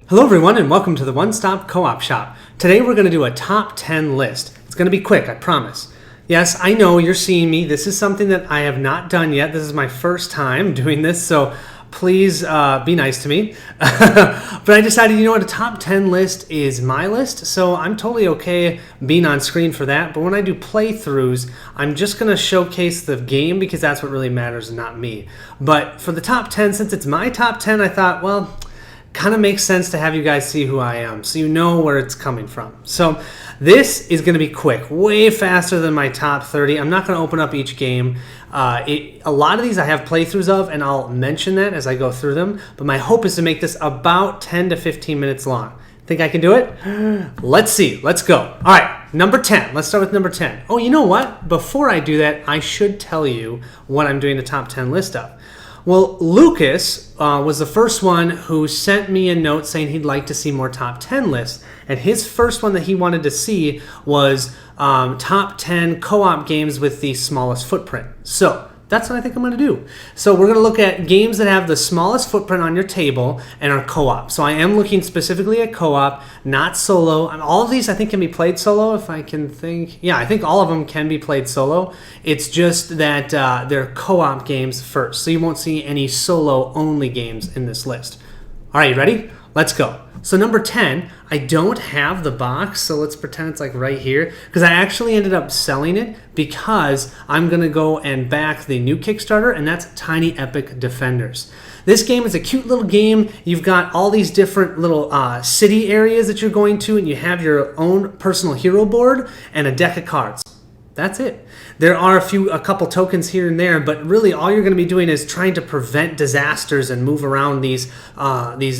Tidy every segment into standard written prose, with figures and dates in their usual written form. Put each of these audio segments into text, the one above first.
Hello everyone and welcome to the One Stop Co-op Shop. Today we're going to do a top 10 list. It's going to be quick, I promise. Yes, I know you're seeing me. This is something that I have not done yet. This is my first time doing this, so please be nice to me. But I decided, you know what, a top 10 list is my list, so I'm totally okay being on screen for that. But when I do playthroughs, I'm just going to showcase the game because that's what really matters, not me. But for the top 10, since it's my top 10, I thought, well, kind of makes sense to have you guys see who I am so you know where it's coming from. So this is going to be quick, way faster than my top 30. I'm not going to open up each game. A lot of these I have playthroughs of, and I'll mention that as I go through them. But my hope is to make this about 10 to 15 minutes long. Think I can do it? Let's see. Let's go. All right, number 10. Let's start with number 10. Oh, you know what? Before I do that, I should tell you what I'm doing the top 10 list of. Well, Lucas was the first one who sent me a note saying he'd like to see more top 10 lists. And his first one that he wanted to see was top 10 co-op games with the smallest footprint. So that's what I think I'm going to do. So we're going to look at games that have the smallest footprint on your table and are co-op. So I am looking specifically at co-op, not solo. All of these I think can be played solo if I can think. Yeah, I think all of them can be played solo. It's just that they're co-op games first. So you won't see any solo-only games in this list. All right, you ready? Let's go. So number 10, I don't have the box, so let's pretend it's like right here, because I actually ended up selling it because I'm going to go and back the new Kickstarter, and that's Tiny Epic Defenders. This game is a cute little game. You've got all these different little city areas that you're going to, and you have your own personal hero board and a deck of cards. That's it. There are a couple tokens here and there, but really all you're going to be doing is trying to prevent disasters and move around these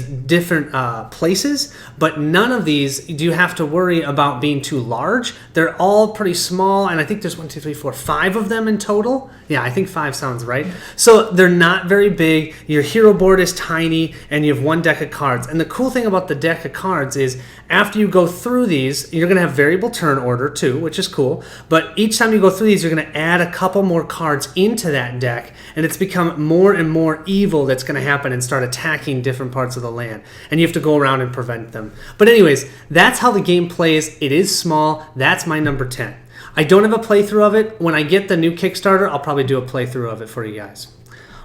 different places. But none of these do you have to worry about being too large. They're all pretty small, and I think there's 5 of them in total. Yeah, I think 5 sounds right. So they're not very big. Your hero board is tiny, and you have one deck of cards. And the cool thing about the deck of cards is after you go through these, you're going to have variable turn order too, which is cool. But each time you go through these, you're going to add a couple more cards into that deck, and it's become more and more evil that's going to happen and start attacking different parts of the land. And you have to go around and prevent them. But anyways, that's how the game plays. It is small. That's my number 10. I don't have a playthrough of it. When I get the new Kickstarter, I'll probably do a playthrough of it for you guys.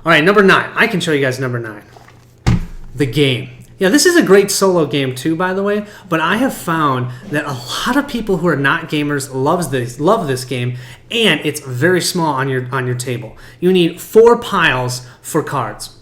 All right, number 9. I can show you guys number 9. The game. Yeah, this is a great solo game too, by the way, but I have found that a lot of people who are not gamers love this game, and it's very small on your table. You need 4 piles for cards.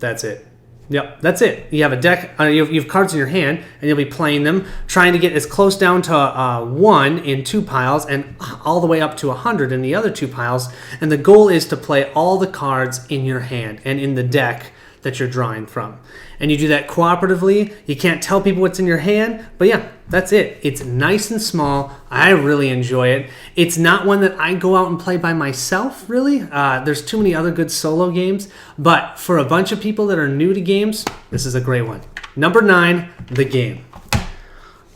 That's it. Yep, that's it. You have a deck, you have cards in your hand, and you'll be playing them, trying to get as close down to 1 in 2 piles and all the way up to 100 in the other 2 piles. And the goal is to play all the cards in your hand and in the deck that you're drawing from. And you do that cooperatively. You can't tell people what's in your hand, but yeah, that's it. It's nice and small. I really enjoy it. It's not one that I go out and play by myself, really. There's too many other good solo games, but for a bunch of people that are new to games, this is a great one. Number 9, the game.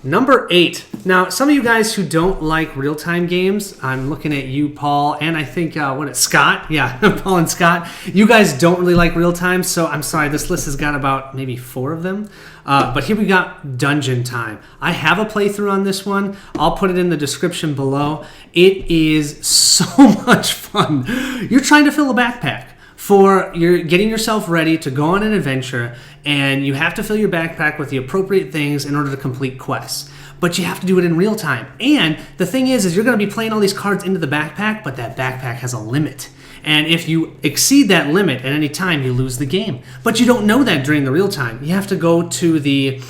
Number 8. Now, some of you guys who don't like real-time games, I'm looking at you, Paul, and I think, Scott? Yeah, Paul and Scott. You guys don't really like real-time, so I'm sorry. This list has got about maybe 4 of them. But here we got Dungeon Time. I have a playthrough on this one. I'll put it in the description below. It is so much fun. You're trying to fill a backpack. You're getting yourself ready to go on an adventure, and you have to fill your backpack with the appropriate things in order to complete quests. But you have to do it in real time. And the thing is you're going to be playing all these cards into the backpack, but that backpack has a limit. And if you exceed that limit at any time, you lose the game. But you don't know that during the real time. You have to go to the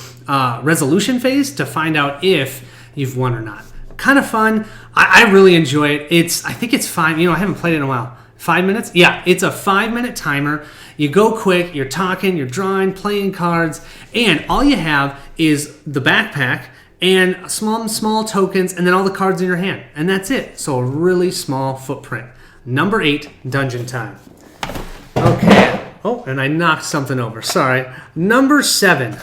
resolution phase to find out if you've won or not. Kind of fun. I really enjoy it. I think it's 5. I haven't played it in a while. 5 minutes? Yeah, it's a 5-minute timer. You go quick, you're talking, you're drawing, playing cards, and all you have is the backpack and small tokens, and then all the cards in your hand. And that's it. So a really small footprint. Number 8, Dungeon Time. Okay. Oh, and I knocked something over. Sorry. Number 7,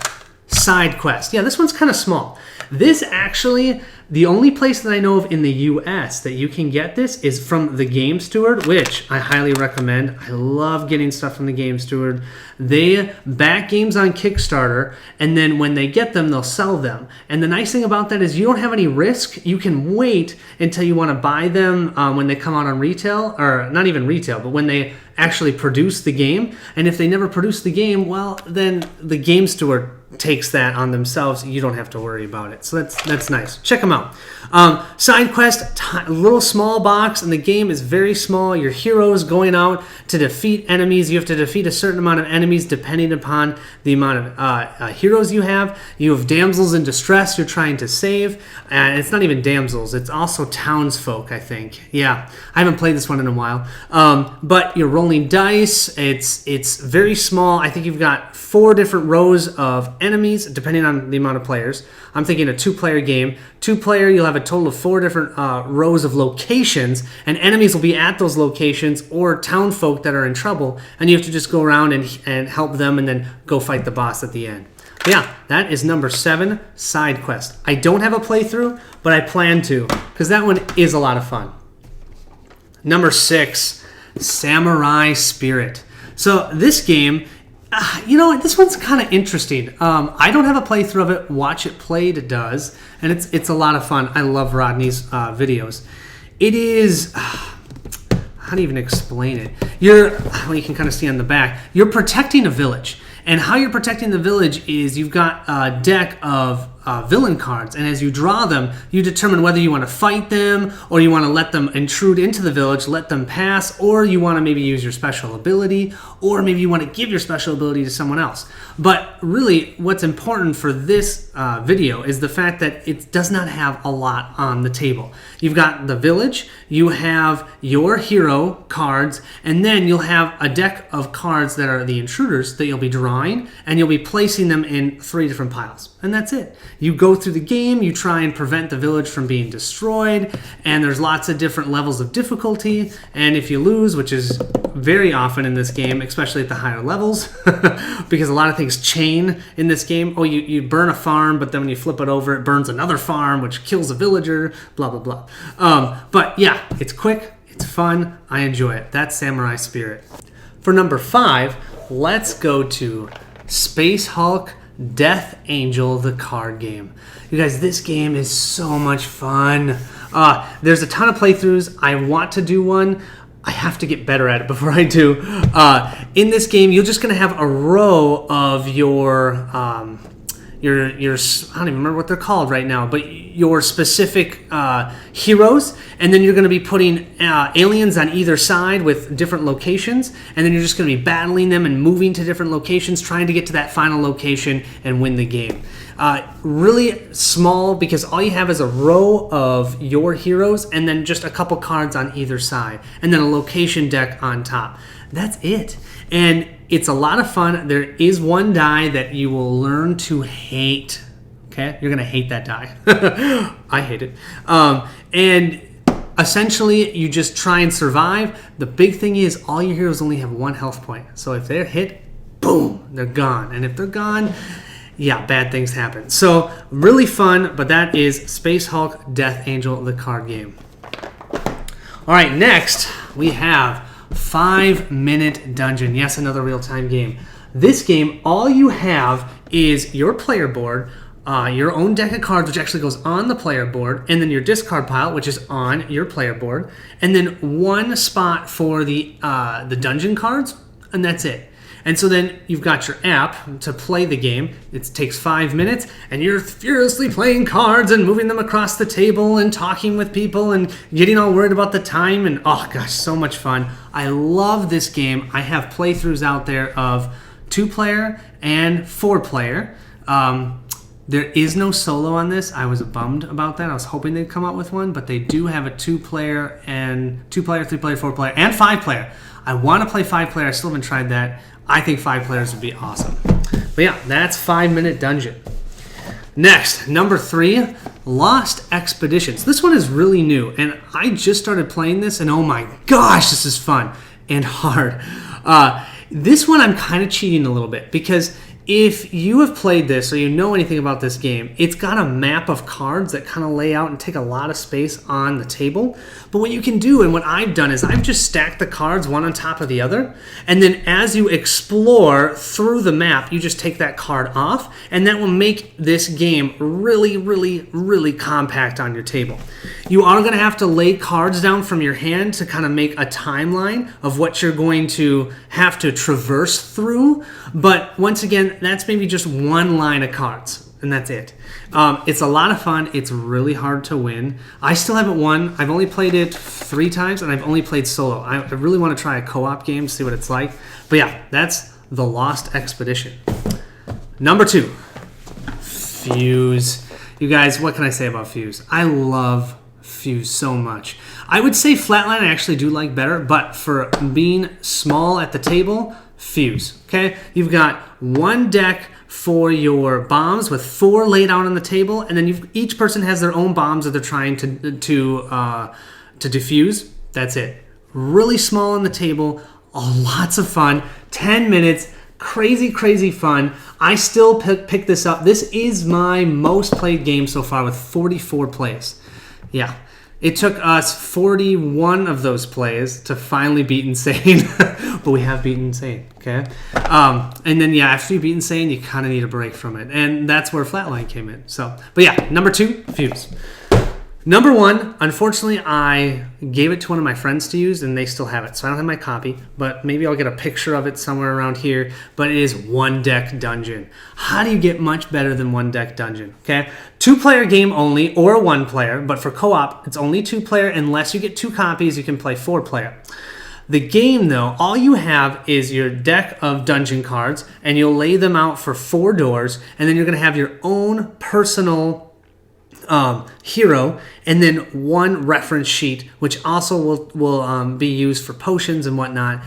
Side Quest. Yeah, this one's kind of small. This actually The only place that I know of in the US that you can get this is from the Game Steward, which I highly recommend. I love getting stuff from the Game Steward. They back games on Kickstarter, and then when they get them, they'll sell them. And the nice thing about that is you don't have any risk. You can wait until you want to buy them when they come out on retail, or not even retail, but when they actually produce the game. And if they never produce the game, well, then the Game Steward takes that on themselves. You don't have to worry about it. So that's nice. Check them out. Side quest, little small box, and the game is very small. Your heroes going out to defeat enemies. You have to defeat a certain amount of enemies depending upon the amount of heroes you have. You have damsels in distress you're trying to save. And it's not even damsels. It's also townsfolk, I think. Yeah, I haven't played this one in a while. But you're rolling dice. It's very small. I think you've got 4 different rows of enemies depending on the amount of players. I'm thinking a 2-player game. 2-player, you'll have a total of 4 different rows of locations, and enemies will be at those locations or townfolk that are in trouble, and you have to just go around and help them and then go fight the boss at the end. But yeah, that is number 7, Side Quest. I don't have a playthrough, but I plan to, because that one is a lot of fun. Number 6, Samurai Spirit. So this game, you know what? This one's kind of interesting. I don't have a playthrough of it. Watch It Played does, and it's a lot of fun. I love Rodney's videos. It is, how do you even explain it? Well, you can kind of see on the back. You're protecting a village, and how you're protecting the village is you've got a deck of villain cards, and as you draw them, you determine whether you want to fight them, or you want to let them intrude into the village, let them pass, or you want to maybe use your special ability, or maybe you want to give your special ability to someone else. But really, what's important for this video is the fact that it does not have a lot on the table. You've got the village, you have your hero cards, and then you'll have a deck of cards that are the intruders that you'll be drawing, and you'll be placing them in 3 different piles. And that's it. You go through the game, you try and prevent the village from being destroyed, and there's lots of different levels of difficulty, and if you lose, which is very often in this game, especially at the higher levels, because a lot of things chain in this game. Oh, you burn a farm, but then when you flip it over, it burns another farm, which kills a villager, blah, blah, blah. But yeah, it's quick, it's fun, I enjoy it. That's Samurai Spirit. For number 5, let's go to Space Hulk Death Angel, the card game. You guys, this game is so much fun. There's a ton of playthroughs. I want to do one. I have to get better at it before I do. In this game, you're just going to have a row of your I don't even remember what they're called right now, but your specific heroes, and then you're going to be putting aliens on either side with different locations, and then you're just going to be battling them and moving to different locations, trying to get to that final location and win the game. Really small, because all you have is a row of your heroes and then just a couple cards on either side, and then a location deck on top. That's it. And it's a lot of fun. There is one die that you will learn to hate. Okay? You're going to hate that die. I hate it. And essentially, you just try and survive. The big thing is all your heroes only have 1 health point. So if they're hit, boom, they're gone. And if they're gone, yeah, bad things happen. So really fun, but that is Space Hulk Death Angel, the card game. All right, next we have 5-Minute Dungeon. Yes, another real-time game. This game, all you have is your player board, your own deck of cards, which actually goes on the player board, and then your discard pile, which is on your player board, and then 1 spot for the dungeon cards, and that's it. And so then you've got your app to play the game. It takes 5 minutes, and you're furiously playing cards and moving them across the table and talking with people and getting all worried about the time. And oh gosh, so much fun. I love this game. I have playthroughs out there of 2-player and 4-player. There is no solo on this. I was bummed about that. I was hoping they'd come out with one, but they do have a 2-player and 2-player, 3-player, 4-player, and 5-player. I want to play 5-player. I still haven't tried that. I think 5 players would be awesome. But yeah, that's 5-Minute Dungeon. Next, number 3, Lost Expeditions. This one is really new, and I just started playing this, and oh my gosh, this is fun and hard. This one I'm kind of cheating a little bit, because If you have played this or you know anything about this game, it's got a map of cards that kind of lay out and take a lot of space on the table. But what you can do, and what I've done, is I've just stacked the cards one on top of the other. And then as you explore through the map, you just take that card off. And that will make this game really, really, really compact on your table. You are going to have to lay cards down from your hand to kind of make a timeline of what you're going to have to traverse through. But once again, that's maybe just one line of cards, and that's it. It's a lot of fun. It's really hard to win. I still haven't won. I've only played it 3 times, and I've only played solo. I really want to try a co-op game to see what it's like. But yeah, that's The Lost Expedition. Number 2, Fuse. You guys, what can I say about Fuse? I love Fuse so much. I would say Flatline I actually do like better, but for being small at the table, Fuse. Okay, you've got one deck for your bombs with 4 laid out on the table, and then each person has their own bombs that they're trying to defuse. That's it. Really small on the table. Lots of fun. 10 minutes. Crazy, crazy fun. I still pick this up. This is my most played game so far with 44 plays. Yeah. It took us 41 of those plays to finally beat Insane, but we have beaten Insane, okay? And then, yeah, after you beat Insane, you kind of need a break from it, and that's where Flatline came in. So, but yeah, number 2, Fuse. Number 1, unfortunately, I gave it to one of my friends to use, and they still have it, so I don't have my copy, but maybe I'll get a picture of it somewhere around here, but it is One Deck Dungeon. How do you get much better than One Deck Dungeon, okay? 2-player game only, or 1-player, but for co-op, it's only 2-player. Unless you get 2 copies, you can play 4-player. The game, though, all you have is your deck of dungeon cards, and you'll lay them out for 4 doors, and then you're going to have your own personal hero, and then 1 reference sheet, which also will be used for potions and whatnot.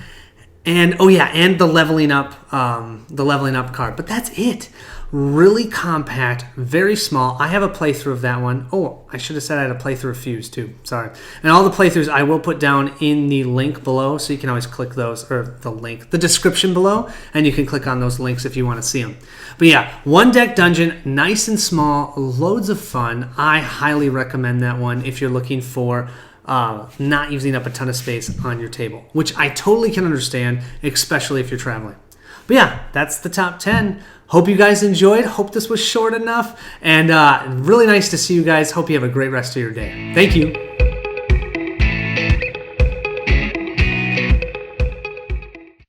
And oh yeah, and the leveling up card. But that's it. Really compact, very small. I have a playthrough of that one. Oh, I should have said I had a playthrough of Fuse too. Sorry. And all the playthroughs I will put down in the link below, so you can always click those, or the description below, and you can click on those links if you want to see them. But yeah, One Deck Dungeon, nice and small, loads of fun. I highly recommend that one if you're looking for not using up a ton of space on your table, which I totally can understand, especially if you're traveling. But yeah, that's the top 10. Hope you guys enjoyed. Hope this was short enough. And really nice to see you guys. Hope you have a great rest of your day. Thank you.